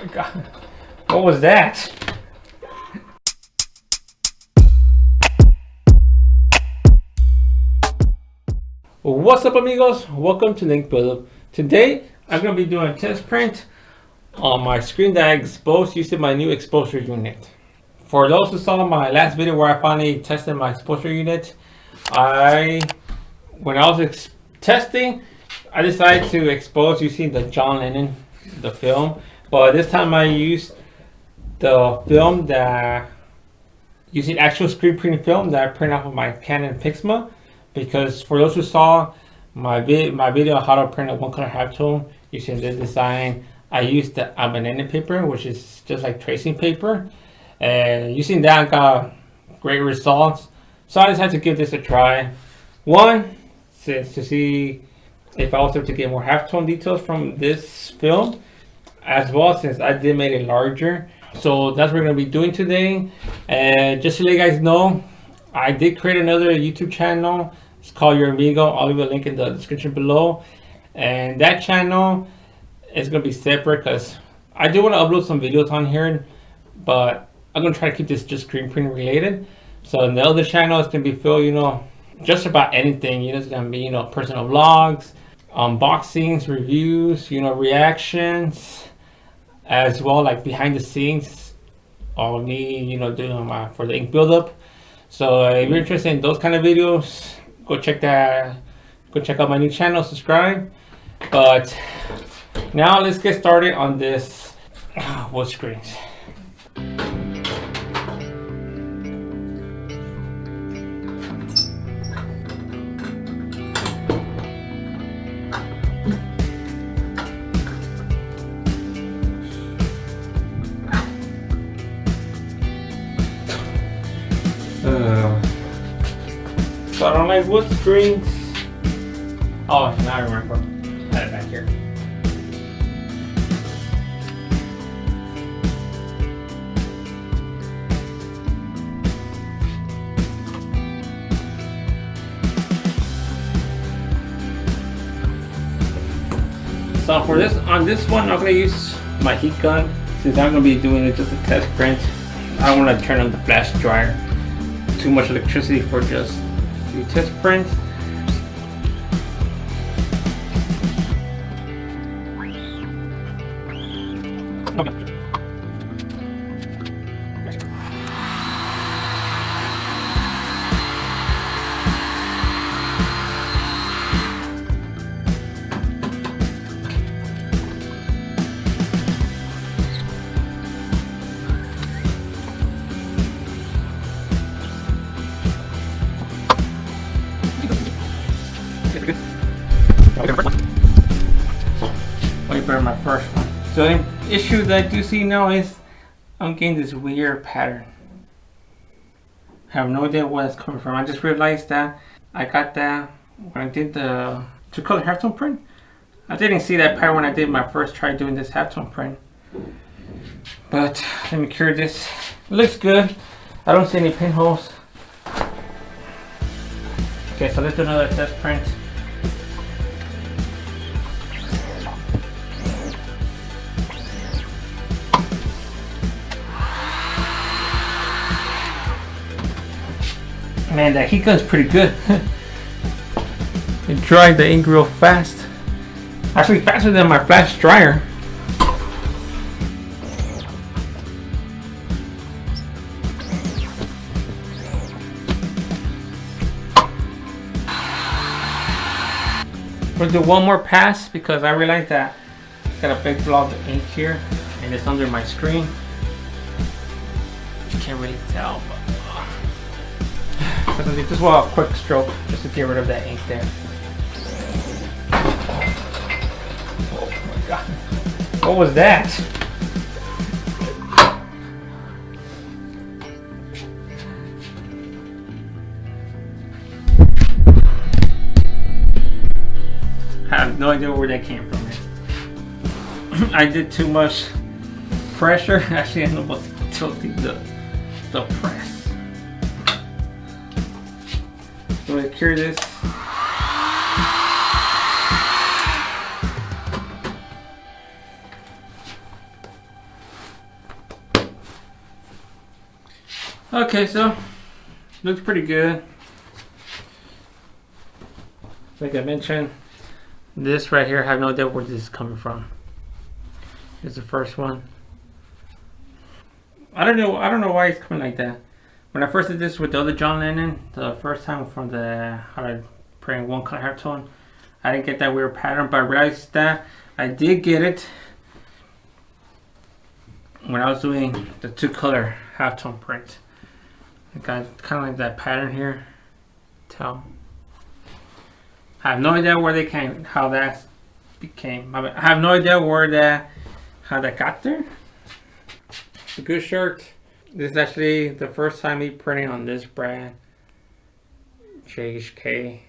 my god. What was that? What's up, amigos? Welcome to Link Buildup. Today, I'm going to be doing a test print on my screen that I exposed using my new exposure unit. For those who saw my last video where I finally tested my exposure unit, when I was testing, I decided to expose using the John Lennon, the film. But this time I used the film using actual screen printing film that I print off of my Canon Pixma. Because for those who saw my video on how to print a one color halftone using this design, I used the banana paper, which is just like tracing paper. And using that, I got great results. So I decided to give this a try. One, to see if I was able to get more halftone details from this film, as well, since I did make it larger. So that's what we're going to be doing today. And just to let you guys know, I did create another YouTube channel. It's called Your Amigo. I'll leave a link in the description below. And that channel is going to be separate because I do want to upload some videos on here, but I'm going to try to keep this just screen printing related. So in the other channel, it's going to be filled, just about anything. It's going to be, personal vlogs, unboxings, reviews, reactions, as well like behind the scenes of me, doing for the ink buildup. So if you're interested in those kind of videos, go check out my new channel, subscribe. But now let's get started on this wood screens. So I don't like wood screens. Oh, now I remember. I had it back here. So for this, on this one, I'm gonna use my heat gun since I'm gonna be doing it just a test print. I don't want to turn on the flash dryer. Too much electricity for just the test print. Wait for my first one. So the issue that I do see now is I'm getting this weird pattern. I have no idea where it's coming from. I just realized that I got that when I did the 2-color halftone print. I didn't see that pattern when I did my first try doing this halftone print. But let me cure this. It looks good. I don't see any pinholes. Okay, so let's do another test print. Man, that heat gun's pretty good. It dried the ink real fast. Actually faster than my flash dryer. We'll do one more pass because I realized that I got a big blob of ink here and it's under my screen. You can't really tell, but so just a quick stroke just to get rid of that ink there. Oh my god. What was that? I have no idea where that came from. I did too much pressure. Actually, I ended up tilting the press. So to cure this, Okay, so looks pretty good. Like I mentioned, this right here, I have no idea where this is coming from. Here's the first one. I don't know why it's coming like that. When I first did this with the other John Lennon, the first time from the how to print one color halftone, I didn't get that weird pattern, but I realized that I did get it when I was doing the 2-color halftone print. I got kind of like that pattern here. Tell. I have no idea where they came, how that became. I have no idea how that got there. It's a good shirt. This is actually the first time me printing on this brand, CMYK.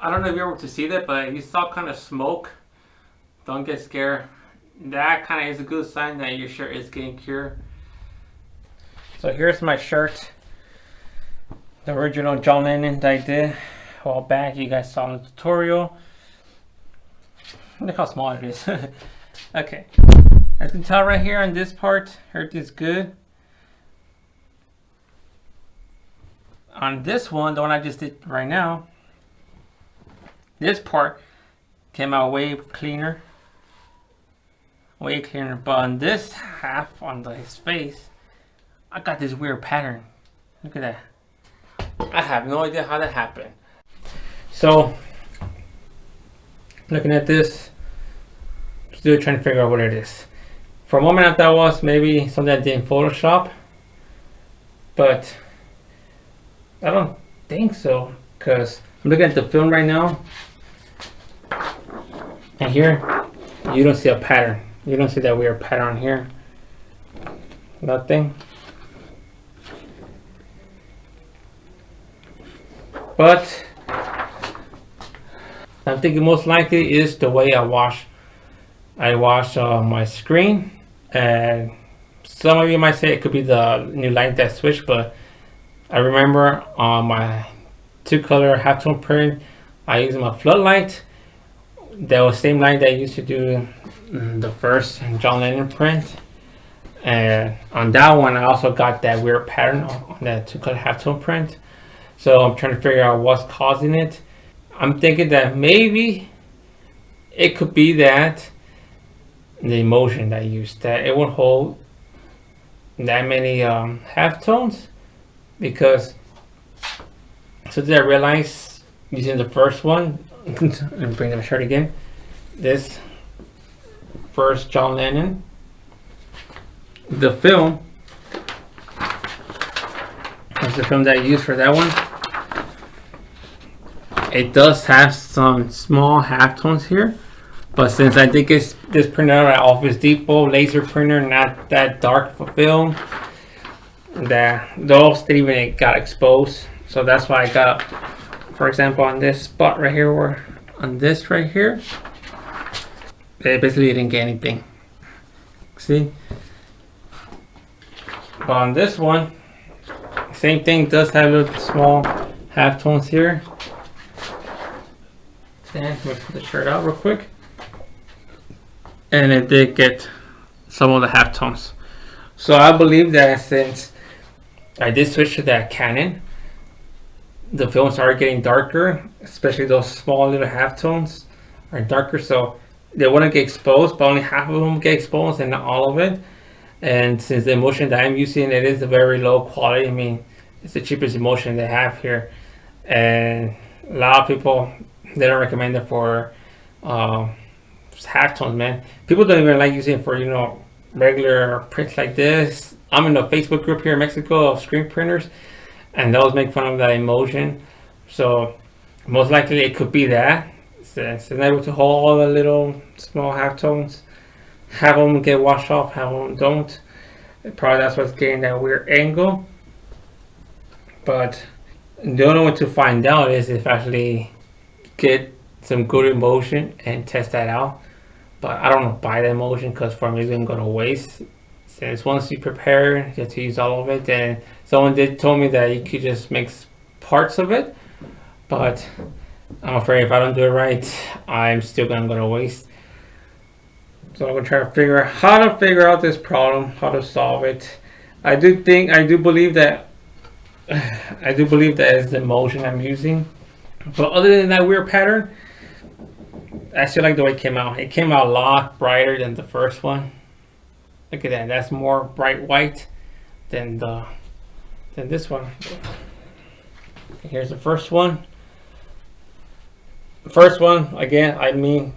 I don't know if you're able to see that, but you saw kind of smoke. Don't get scared. That kind of is a good sign that your shirt is getting cured. So here's my shirt. The original John Lennon that I did a while back. You guys saw in the tutorial. Look how small it is. Okay. As you can tell right here on this part, everything's good. On this one, the one I just did right now, this part came out way cleaner. Way cleaner. But on this half, on his face, I got this weird pattern. Look at that. I have no idea how that happened. So, looking at this, still trying to figure out what it is. For a moment I thought it was maybe something I did in Photoshop. But I don't think so. Because I'm looking at the film right now. And here, you don't see a pattern. You don't see that weird pattern here. Nothing. But I'm thinking most likely is the way I wash my screen. And some of you might say it could be the new light that switched, but I remember on my 2-color halftone print, I used my floodlight. That was the same light that I used to do the first John Lennon print. And on that one, I also got that weird pattern on that 2-color halftone print. So I'm trying to figure out what's causing it. I'm thinking that maybe it could be that the emulsion that I used, that it won't hold that many halftones, because so did I realize using the first one, and bring the shirt again, this first John Lennon, the film, that's the film that I used for that one. It does have some small halftones here, But since I did get this printer out at Office Depot, laser printer, not that dark for film, that those didn't even got exposed. So that's why I got, for example, on this spot right here, or on this right here, they basically didn't get anything. See? But on this one, same thing, does have little small halftones here. And let me put the shirt out real quick. And it did get some of the halftones. So I believe that since I did switch to that Canon, the film started getting darker, especially those small little halftones are darker, so they wouldn't get exposed, but only half of them get exposed and not all of it. And since the emulsion that I'm using, it is a very low quality. I mean, it's the cheapest emulsion they have here, and a lot of people, they don't recommend it for halftones, man. People don't even like using it for, you know, regular prints like this. I'm in a Facebook group here in Mexico of screen printers, and those make fun of that emulsion. So most likely it could be that, since it's able to hold all the little small halftones. Have them get washed off, have them don't. Probably that's what's getting that weird angle. But the only way to find out is if actually get some good emulsion and test that out. But I don't want to buy the emulsion because for me it's going to go to waste. Since once you prepare, you have to use all of it. And someone told me that you could just mix parts of it. But I'm afraid if I don't do it right, I'm still going to go to waste. So I'm going to try to figure out how to figure out this problem, how to solve it. I do believe that it's the emulsion I'm using. But other than that weird pattern, I still like the way it came out. It came out a lot brighter than the first one. Look at that. That's more bright white than this one. Here's the first one. The first one, again, I mean,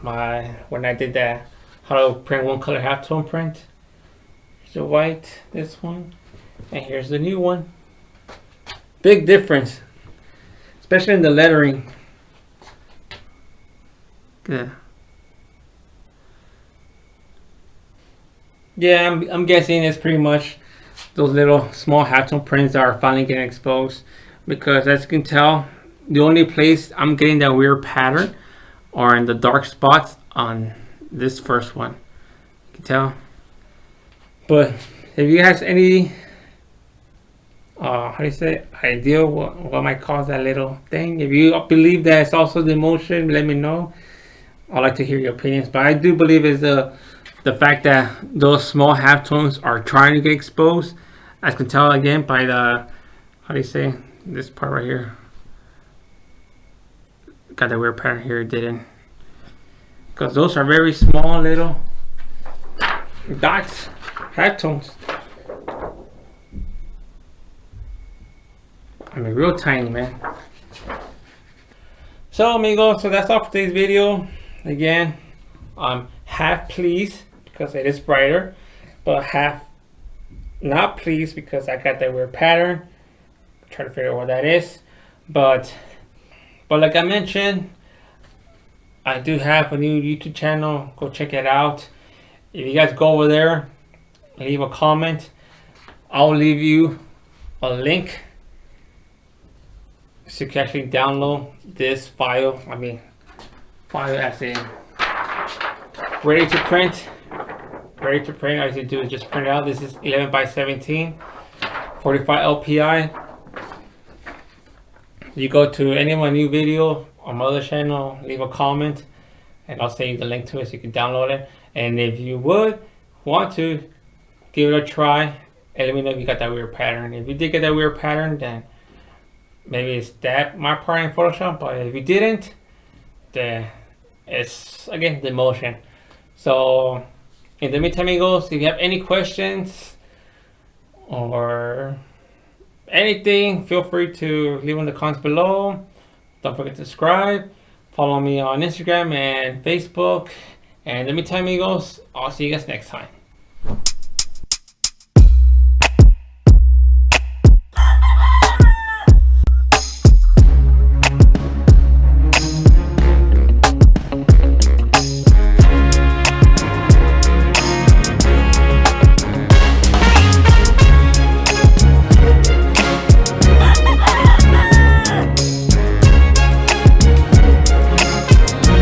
when I did that, how to print one color halftone print. Here's the white, this one, and here's the new one. Big difference, especially in the lettering. Good. Yeah, I'm guessing it's pretty much those little small halftone prints that are finally getting exposed, because as you can tell, the only place I'm getting that weird pattern are in the dark spots on this first one. You can tell. But if you guys any how do you say, idea what might cause that little thing, if you believe that it's also the emulsion, let me know. I'd like to hear your opinions. But I do believe it's the fact that those small halftones are trying to get exposed. As you can tell again by the, how do you say, this part right here. Got that weird pattern here, it didn't. Because those are very small little dots, halftones. I mean, real tiny, man. So, amigos, so that's all for today's video. Again, I'm half pleased because it is brighter, but half not pleased because I got that weird pattern. Try to figure out what that is. But like I mentioned, I do have a new YouTube channel. Go check it out. If you guys go over there, leave a comment. I'll leave you a link so you can actually download this file. I mean, file as in ready to print. Ready to print. All you have to do is just print it out. This is 11 by 17, 45 LPI. You go to any of my new video on my other channel, leave a comment, and I'll send you the link to it so you can download it. And if you would want to, give it a try and let me know if you got that weird pattern. If you did get that weird pattern, then maybe it's that my part in Photoshop. But if you didn't, then it's again the emulsion. So in the meantime, amigos, if you have any questions or anything, feel free to leave in the comments below. Don't forget to subscribe. Follow me on Instagram and Facebook. And in the meantime, amigos, I'll see you guys next time.